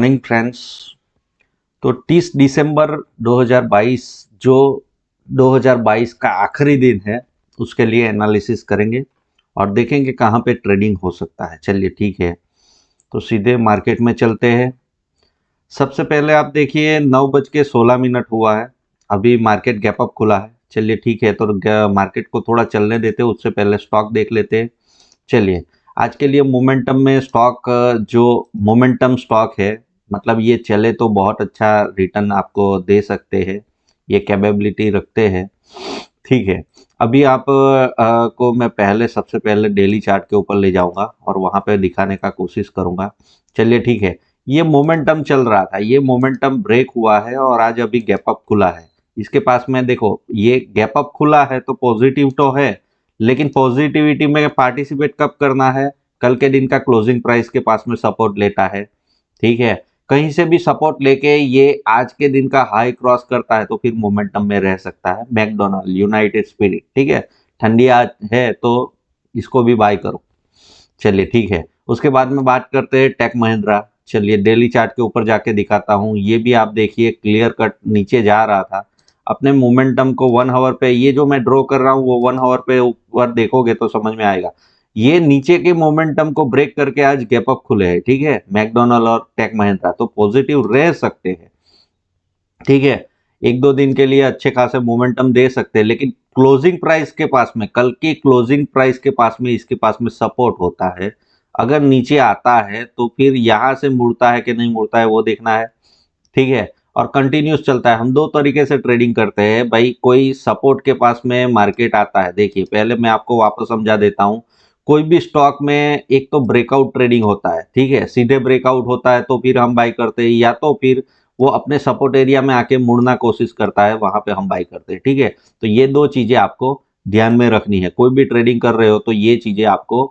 Morning friends. तो 30 दिसंबर 2022 जो 2022 का आखिरी दिन है उसके लिए एनालिसिस करेंगे और देखेंगे कहाँ पे ट्रेडिंग हो सकता है। चलिए ठीक है, तो सीधे मार्केट में चलते हैं। सबसे पहले आप देखिए 9:16 हुआ है, अभी मार्केट गैप अप खुला है। चलिए ठीक है, तो मार्केट को थोड़ा चलने देते हैं, उससे पहले स्टॉक देख लेते हैं। चलिए, आज के लिए मोमेंटम में स्टॉक, जो मोमेंटम स्टॉक है, मतलब ये चले तो बहुत अच्छा रिटर्न आपको दे सकते हैं, ये कैपेबिलिटी रखते हैं। ठीक है, अभी आप को मैं पहले सबसे पहले डेली चार्ट के ऊपर ले जाऊंगा और वहां पे दिखाने का कोशिश करूंगा। चलिए ठीक है, ये मोमेंटम चल रहा था, ये मोमेंटम ब्रेक हुआ है और आज अभी गैप अप खुला है। इसके पास में देखो, ये गैप अप खुला है तो पॉजिटिव तो है, लेकिन पॉजिटिविटी में पार्टिसिपेट कब करना है? कल के दिन का क्लोजिंग प्राइस के पास में सपोर्ट लेता है। ठीक है, कहीं से भी सपोर्ट लेके ये आज के दिन का हाई क्रॉस करता है तो फिर मोमेंटम में रह सकता है। मैकडोनल्ड, यूनाइटेड स्पिरिट, ठीक है, ठंडी आज है तो इसको भी बाय करो। चलिए ठीक है, उसके बाद में बात करते हैं टेक महिंद्रा। चलिए डेली चार्ट के ऊपर जाके दिखाता हूँ, ये भी आप देखिए क्लियर कट नीचे जा रहा था। अपने मोमेंटम को 1 आवर पे, ये जो मैं ड्रॉ कर रहा हूँ वो 1 आवर पे ऊपर देखोगे तो समझ में आएगा। ये नीचे के मोमेंटम को ब्रेक करके आज गैप अप खुले हैं। ठीक है, मैकडोनल्ड और टेक महिंद्रा तो पॉजिटिव रह सकते हैं। ठीक है, एक दो दिन के लिए अच्छे खासे मोमेंटम दे सकते हैं, लेकिन क्लोजिंग प्राइस के पास में, कल की क्लोजिंग प्राइस के पास में इसके पास में सपोर्ट होता है। अगर नीचे आता है तो फिर यहां से मुड़ता है कि नहीं मुड़ता है वो देखना है। ठीक है, और कंटिन्यूस चलता है। हम दो तरीके से ट्रेडिंग करते हैं भाई। कोई सपोर्ट के पास में मार्केट आता है, देखिए पहले मैं आपको वापस समझा देता हूं। कोई भी स्टॉक में एक तो ब्रेकआउट ट्रेडिंग होता है, ठीक है, सीधे ब्रेकआउट होता है तो फिर हम बाई करते हैं, या तो फिर वो अपने सपोर्ट एरिया में आके मुड़ना कोशिश करता है, वहां पे हम बाई करते हैं। ठीक है, तो ये दो चीजें आपको ध्यान में रखनी है। कोई भी ट्रेडिंग कर रहे हो तो ये चीजें आपको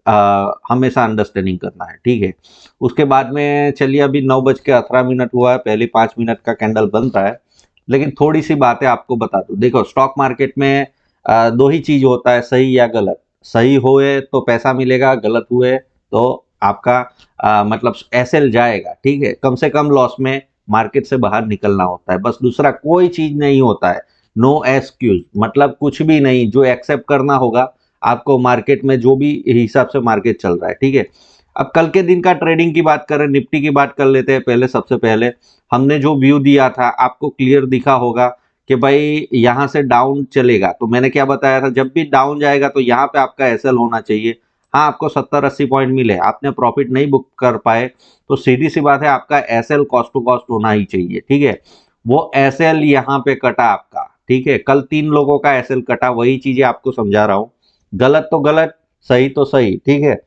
हमेशा अंडरस्टैंडिंग करना है। ठीक है, उसके बाद में चलिए, अभी 9:18 हुआ है, पहले 5 मिनट का कैंडल बन रहा है, लेकिन थोड़ी सी बातें आपको बता दूं। देखो, स्टॉक मार्केट में दो ही चीज होता है, सही या गलत। सही हुए तो पैसा मिलेगा, गलत हुए तो आपका मतलब एसएल जाएगा। ठीक है, कम से कम लॉस में मार्केट से बाहर निकलना होता है, बस दूसरा कोई चीज नहीं होता है। नो एक्सक्यूज, मतलब कुछ भी नहीं, जो एक्सेप्ट करना होगा आपको मार्केट में, जो भी हिसाब से मार्केट चल रहा है। ठीक है, अब कल के दिन का ट्रेडिंग की बात करें, निफ्टी की बात कर लेते हैं। पहले सबसे पहले हमने जो व्यू दिया था आपको क्लियर दिखा होगा कि भाई यहां से डाउन चलेगा, तो मैंने क्या बताया था, जब भी डाउन जाएगा तो यहाँ पे आपका एसएल होना चाहिए। हाँ, आपको 70-80 पॉइंट मिले, आपने प्रॉफिट नहीं बुक कर पाए, तो सीधी सी बात है, आपका एसएल कॉस्ट टू कॉस्ट होना ही चाहिए। ठीक है, वो एसएल यहाँ पे कटा आपका। ठीक है, कल 3 लोगों का एसएल कटा, वही चीजें आपको समझा रहा हूं। गलत तो गलत, सही तो सही। ठीक है,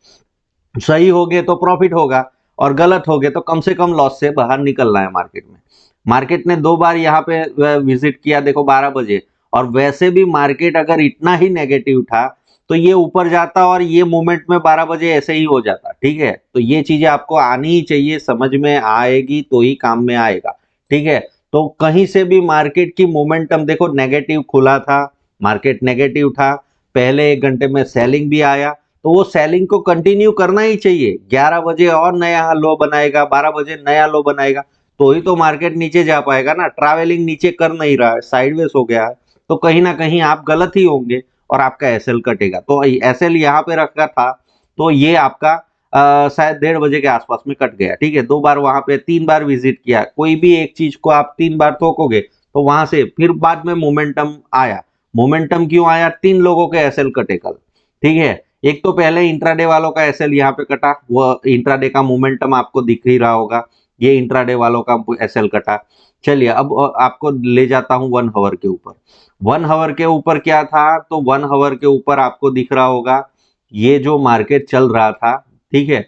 सही हो गए तो प्रॉफिट होगा, और गलत हो गए तो कम से कम लॉस से बाहर निकलना है मार्केट में। मार्केट ने 2 बार यहाँ पे विजिट किया, देखो 12 बजे, और वैसे भी मार्केट अगर इतना ही नेगेटिव था तो ये ऊपर जाता और ये मूवमेंट में 12 बजे ऐसे ही हो जाता। ठीक है, तो ये चीजें आपको आनी ही चाहिए, समझ में आएगी तो ही काम में आएगा। ठीक है, तो कहीं से भी मार्केट की मोमेंटम देखो, नेगेटिव खुला था, मार्केट नेगेटिव था, पहले 1 घंटे में सेलिंग भी आया, तो वो सेलिंग को कंटिन्यू करना ही चाहिए। 11 बजे और नया लो बनाएगा, 12 बजे नया लो बनाएगा, तो ही तो मार्केट नीचे जा पाएगा ना। ट्रैवलिंग नीचे कर नहीं रहा है, साइडवेज हो गया है, तो कहीं ना कहीं आप गलत ही होंगे और आपका एसएल कटेगा। तो एसएल यहाँ पे रखा था तो ये आपका शायद 1:30 बजे के आसपास में कट गया। ठीक है, 2 बार वहां पे, 3 बार विजिट किया, कोई भी एक चीज को आप 3 बार ठोकोगे तो वहां से फिर बाद में मोमेंटम आया। मोमेंटम क्यों आया? 3 लोगों के एसएल कटे कल। ठीक है, एक तो पहले इंट्राडे वालों का एसएल यहाँ पे कटा, वो इंट्राडे का मोमेंटम आपको दिख ही रहा होगा, ये इंट्राडे वालों का एसएल कटा। चलिए, अब आपको ले जाता हूं 1 आवर के ऊपर। 1 आवर के ऊपर क्या था? तो 1 आवर के ऊपर आपको दिख रहा होगा ये जो मार्केट चल रहा था। ठीक है,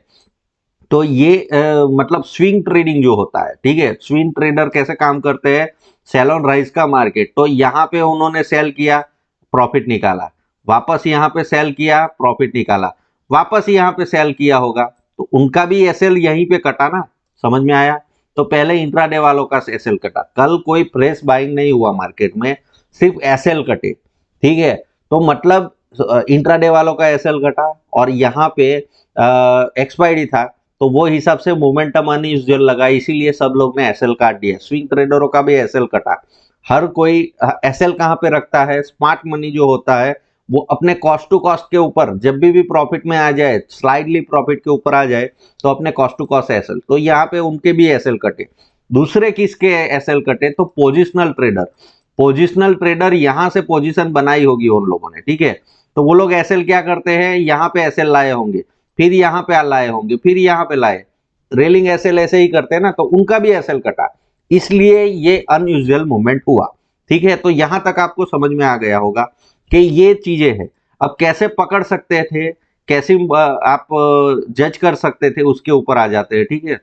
तो ये मतलब स्विंग ट्रेडिंग जो होता है, ठीक है, स्विंग ट्रेडर कैसे काम करते हैं? सेल ऑन राइज का मार्केट, तो यहाँ पे उन्होंने सेल किया, प्रॉफिट निकाला, वापस यहाँ पे सेल किया, प्रॉफिट निकाला, वापस यहाँ पे सेल किया होगा, तो उनका भी एसएल यहीं पे कटा ना। समझ में आया? तो पहले इंट्राडे वालों का एसएल कटा, कल कोई फ्रेश बाइंग नहीं हुआ मार्केट में, सिर्फ एसएल कटे। ठीक है, तो मतलब इंट्राडे वालों का एसएल कटा और यहाँ पे एक्सपायरी था, तो वो हिसाब से मोमेंटम अनयूजुअल लगा, इसीलिए सब लोग ने एसएल काट दिया। स्विंग ट्रेडरों का भी एसएल कटा। हर कोई एसएल कहाँ पे रखता है? स्मार्ट मनी जो होता है वो अपने कॉस्ट टू कॉस्ट के ऊपर जब भी प्रॉफिट में आ जाए, स्लाइडली प्रॉफिट के ऊपर आ जाए, तो अपने कॉस्ट टू कॉस्ट एसएल, तो यहाँ पे उनके भी एसएल कटे। दूसरे किसके एसएल कटे? तो पोजिशनल ट्रेडर। पोजिशनल ट्रेडर यहाँ से पोजीशन बनाई होगी उन लोगों ने, ठीक है। तो वो लोग एसएल क्या करते हैं, यहाँ पे एसएल लाए होंगे, फिर यहाँ पे लाए होंगे, फिर यहाँ पे लाए, रेलिंग एसएल ऐसे ही करते हैं ना, तो उनका भी एसएल कटा, इसलिए ये अनयूजुअल मूवमेंट हुआ, ठीक है। तो यहां तक आपको समझ में आ गया होगा कि ये चीजें हैं। अब कैसे पकड़ सकते थे, कैसे आप जज कर सकते थे, उसके ऊपर आ जाते हैं, ठीक है।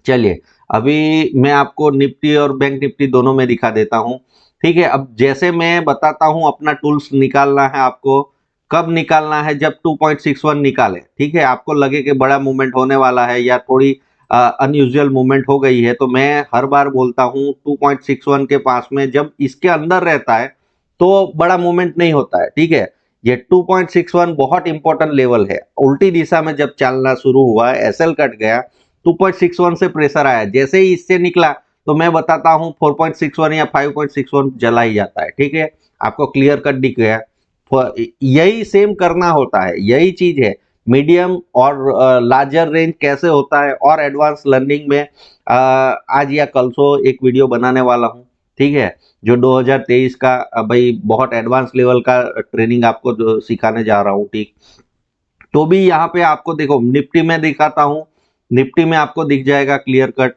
चलिए अभी मैं आपको निफ्टी और बैंक निफ्टी दोनों में दिखा देता हूं, ठीक है। अब जैसे मैं बताता हूं, अपना टूल्स निकालना है आपको, कब निकालना है? जब 2.61 निकाले, ठीक है, आपको लगे कि बड़ा मूवमेंट होने वाला है या थोड़ी अनयूजुअल मूवमेंट हो गई है, तो मैं हर बार बोलता हूं 2.61 के पास में जब इसके अंदर रहता है तो बड़ा मूवमेंट नहीं होता है, ठीक है। ये 2.61 बहुत इंपॉर्टेंट लेवल है। उल्टी दिशा में जब चलना शुरू हुआ, एसएल कट गया, 2.61 से प्रेशर आया, जैसे ही इससे निकला तो मैं बताता हूं 4.61 या 5.61 जला ही जाता है, ठीक है। आपको क्लियर कट दिख गया। यही सेम करना होता है, यही चीज है। मीडियम और लार्जर रेंज कैसे होता है, और एडवांस लर्निंग में आज या कल सो एक वीडियो बनाने वाला हूं, ठीक है, जो 2023 का भाई बहुत एडवांस लेवल का ट्रेनिंग आपको सिखाने जा रहा हूं, ठीक। तो भी यहाँ पे आपको देखो, निफ्टी में दिखाता हूं, निफ्टी में आपको दिख जाएगा क्लियर कट।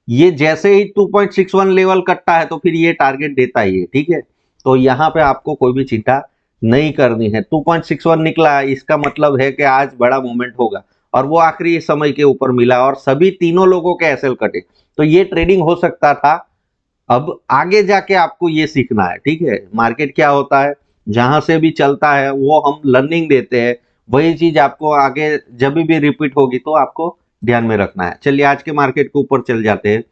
ये जैसे ही 2.61 लेवल कटता है तो फिर ये टारगेट देता ही है, ठीक है। तो यहाँ पे आपको कोई भी चिंता नहीं करनी है। 2.61 निकला, इसका मतलब है कि आज बड़ा मूवमेंट होगा, और वो आखिरी समय के ऊपर मिला, और सभी तीनों लोगों के एसएल कटे। तो ये ट्रेडिंग हो सकता था। अब आगे जाके आपको ये सीखना है, ठीक है। मार्केट क्या होता है, जहां से भी चलता है वो हम लर्निंग देते हैं, वही चीज आपको आगे जब भी रिपीट होगी तो आपको ध्यान में रखना है। चलिए आज के मार्केट के ऊपर चल जाते हैं।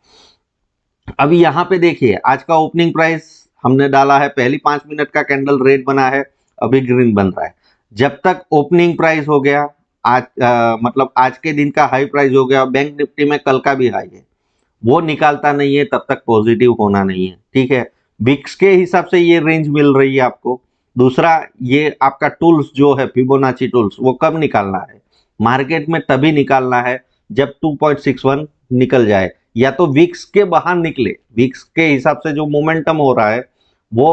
अभी यहाँ पे देखिए, आज का ओपनिंग प्राइस हमने डाला है, पहली 5 मिनट का कैंडल रेड बना है, अभी ग्रीन बन रहा है। जब तक ओपनिंग प्राइस हो गया, आज मतलब आज के दिन का हाई प्राइस हो गया, बैंक निफ्टी में कल का भी हाई है, वो निकालता नहीं है, तब तक पॉजिटिव होना नहीं है, ठीक है। बिक्स के हिसाब से ये रेंज मिल रही है आपको। दूसरा, ये आपका टूल्स जो है फिबोनाची टूल्स, वो कब निकालना है? मार्केट में तभी निकालना है जब 2.61 निकल जाए, या तो विक्स के बाहर निकले। विक्स के हिसाब से जो मोमेंटम हो रहा है वो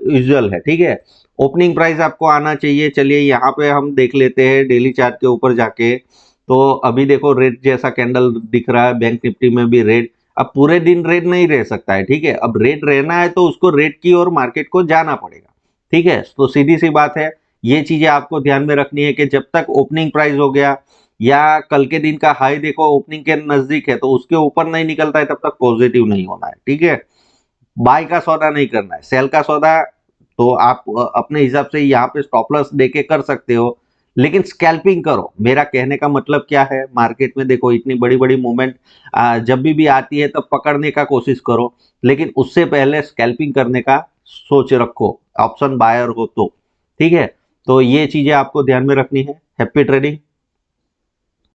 यूजुअल है, ठीक है। ओपनिंग प्राइस आपको आना चाहिए। चलिए यहाँ पे हम देख लेते हैं डेली चार्ट के ऊपर जाके। तो अभी देखो रेड जैसा कैंडल दिख रहा है, बैंक निफ्टी में भी रेड। अब पूरे दिन रेड नहीं रह सकता है, ठीक है। अब रेड रहना है तो उसको रेड की ओर मार्केट को जाना पड़ेगा, ठीक है। तो सीधी सी बात है, ये चीजें आपको ध्यान में रखनी है कि जब तक ओपनिंग प्राइस हो गया, या कल के दिन का हाई देखो ओपनिंग के नजदीक है, तो उसके ऊपर नहीं निकलता है, तब तक पॉजिटिव नहीं होना है, ठीक है। बाय का सौदा नहीं करना है। सेल का सौदा तो आप अपने हिसाब से यहाँ पे स्टॉप लॉस देके कर सकते हो, लेकिन स्कैल्पिंग करो। मेरा कहने का मतलब क्या है, मार्केट में देखो इतनी बड़ी बड़ी मूवमेंट जब भी आती है तब पकड़ने का कोशिश करो, लेकिन उससे पहले स्कैल्पिंग करने का सोच रखो, ऑप्शन बायर हो तो, ठीक है। तो ये चीजें आपको ध्यान में रखनी है। Happy trading.